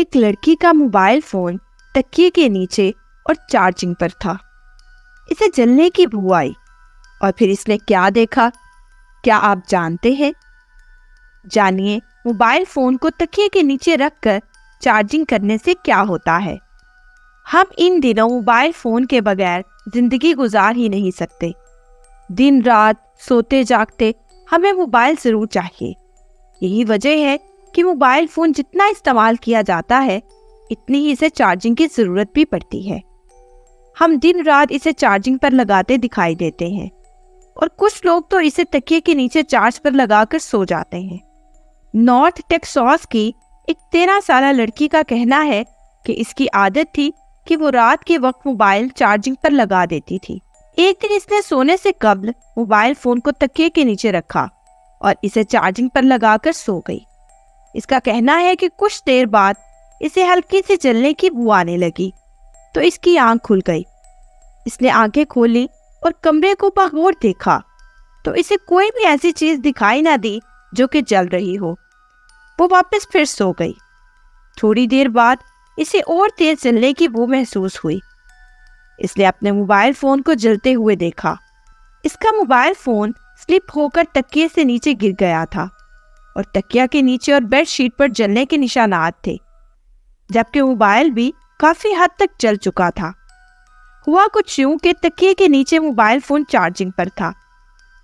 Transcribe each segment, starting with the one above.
ایک لڑکی کا موبائل فون تکیے کے نیچے اور چارجنگ پر تھا۔ اسے جلنے کی بو آئی اور پھر اس نے کیا دیکھا، کیا آپ جانتے ہیں؟ جانیے موبائل فون کو تکیے کے نیچے رکھ کر چارجنگ کرنے سے کیا ہوتا ہے۔ ہم ان دنوں موبائل فون کے بغیر زندگی گزار ہی نہیں سکتے۔ دن رات سوتے جاگتے ہمیں موبائل ضرور چاہیے۔ یہی وجہ ہے کہ موبائل فون جتنا استعمال کیا جاتا ہے اتنی ہی اسے چارجنگ کی ضرورت بھی پڑتی ہے۔ ہم دن رات اسے چارجنگ پر لگاتے دکھائی دیتے ہیں اور کچھ لوگ تو اسے تکیے کے نیچے چارج پر لگا کر سو جاتے ہیں۔ نارتھ ٹیکساس کی ایک 13 سالہ لڑکی کا کہنا ہے کہ اس کی عادت تھی کہ وہ رات کے وقت موبائل چارجنگ پر لگا دیتی تھی۔ ایک دن اس نے سونے سے قبل موبائل فون کو تکیے کے نیچے رکھا اور اسے چارجنگ پر لگا کر سو گئی۔ اس کا کہنا ہے کہ کچھ دیر بعد اسے ہلکی سی جلنے کی بو آنے لگی تو اس کی آنکھ کھل گئی۔ اس نے آنکھیں کھولی اور کمرے کو بغور دیکھا تو اسے کوئی بھی ایسی چیز دکھائی نہ دی جو کہ جل رہی ہو۔ وہ واپس پھر سو گئی۔ تھوڑی دیر بعد اسے اور تیز جلنے کی بو محسوس ہوئی۔ اس نے اپنے موبائل فون کو جلتے ہوئے دیکھا۔ اس کا موبائل فون سلپ ہو کر تکیے سے نیچے گر گیا تھا اور تکیہ کے نیچے اور بیڈ شیٹ پر جلنے کے نشانات تھے، جبکہ موبائل بھی کافی حد تک جل چکا تھا۔ ہوا کچھ یوں کہ تکیے کے نیچے موبائل فون چارجنگ پر تھا،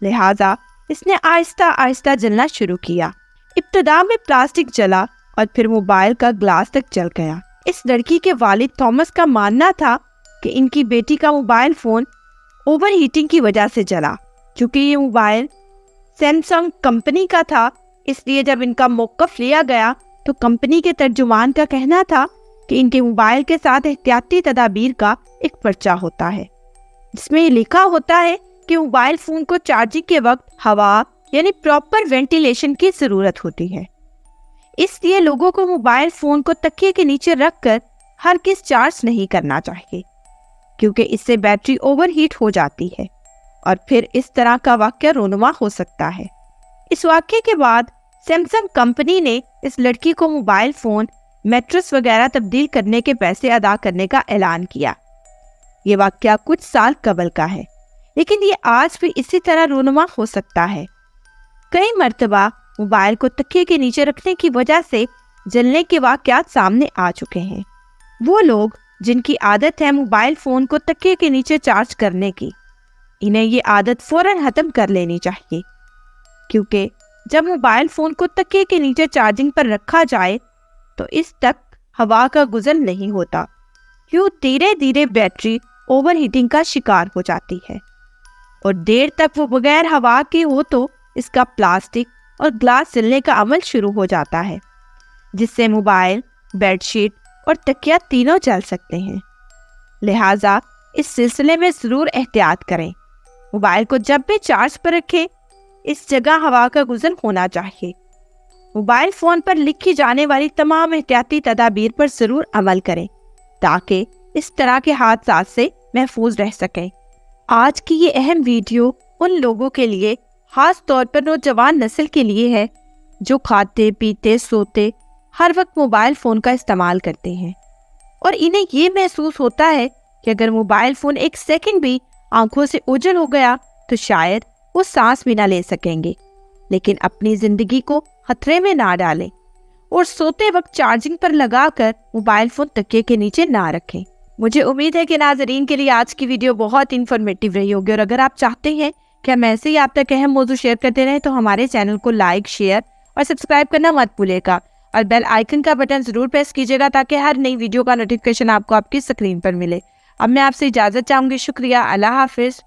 لہٰذا اس نے آہستہ آہستہ جلنا شروع کیا۔ ابتدا میں پلاسٹک جلا اور پھر موبائل کا گلاس تک جل گیا۔ اس لڑکی کے والد تھامس کا ماننا تھا کہ ان کی بیٹی کا موبائل فون اوور ہیٹنگ کی وجہ سے جلا۔ چونکہ یہ موبائل سیمسنگ کمپنی کا تھا، اس لیے جب ان کا موقف لیا گیا تو کمپنی کے ترجمان کا کہنا تھا کہ ان کے موبائل کے ساتھ احتیاطی تدابیر کا ایک پرچہ ہوتا ہے، جس میں یہ لکھا ہوتا ہے کہ موبائل فون کو چارجنگ کے وقت ہوا یعنی پراپر وینٹیلیشن کی ضرورت ہوتی ہے۔ اس لیے لوگوں کو موبائل فون کو تکیے کے نیچے رکھ کر ہرگز چارج نہیں کرنا چاہیے، کیونکہ اس سے بیٹری اوور ہیٹ ہو جاتی ہے اور پھر اس طرح کا واقعہ رونما ہو سکتا ہے۔ اس واقعے کے بعد سیمسنگ کمپنی نے اس لڑکی کو موبائل فون، میٹرس وغیرہ تبدیل کرنے کے پیسے ادا کرنے کا اعلان کیا۔ یہ واقعہ کچھ سال قبل کا ہے، لیکن یہ آج بھی اسی طرح رونما ہو سکتا ہے۔ کئی مرتبہ موبائل کو تکیے کے نیچے رکھنے کی وجہ سے جلنے کے واقعات سامنے آ چکے ہیں۔ وہ لوگ جن کی عادت ہے موبائل فون کو تکیے کے نیچے چارج کرنے کی، انہیں یہ عادت فوراً ختم کر لینی چاہیے، کیونکہ جب موبائل فون کو تکیے کے نیچے چارجنگ پر رکھا جائے تو اس تک ہوا کا گزر نہیں ہوتا، یوں دھیرے دھیرے بیٹری اوور ہیٹنگ کا شکار ہو جاتی ہے اور دیر تک وہ بغیر ہوا کے ہو تو اس کا پلاسٹک اور گلاس جلنے کا عمل شروع ہو جاتا ہے، جس سے موبائل، بیڈ شیٹ اور تکیہ تینوں جل سکتے ہیں۔ لہٰذا اس سلسلے میں ضرور احتیاط کریں۔ موبائل کو جب بھی چارج پر رکھیں اس جگہ ہوا کا گزر ہونا چاہیے۔ موبائل فون پر لکھی جانے والی تمام احتیاطی تدابیر پر ضرور عمل کریں تاکہ اس طرح کے حادثات سے محفوظ رہ سکیں۔ آج کی یہ اہم ویڈیو ان لوگوں کے لیے، خاص طور پر نوجوان نسل کے لیے ہے جو کھاتے پیتے سوتے ہر وقت موبائل فون کا استعمال کرتے ہیں اور انہیں یہ محسوس ہوتا ہے کہ اگر موبائل فون ایک سیکنڈ بھی آنکھوں سے اوجھل ہو گیا تو شاید وہ سانس بھی نہ لے سکیں گے۔ لیکن اپنی زندگی کو خطرے میں نہ ڈالیں اور سوتے وقت چارجنگ پر لگا کر موبائل فون تکیے کے نیچے نہ رکھیں۔ مجھے امید ہے کہ ناظرین کے لیے آج کی ویڈیو بہت انفارمیٹیو رہی ہوگی، اور اگر آپ چاہتے ہیں کہ ہم ایسے ہی آپ تک اہم موضوع شیئر کرتے رہیں تو ہمارے چینل کو لائک، شیئر اور سبسکرائب کرنا مت بھولے گا، اور بیل آئیکن کا بٹن ضرور پریس کیجیے گا تاکہ ہر نئی ویڈیو کا نوٹیفیکیشن آپ کو آپ کی اسکرین پر ملے۔ اب میں آپ سے اجازت چاہوں گی۔ شکریہ، اللہ حافظ۔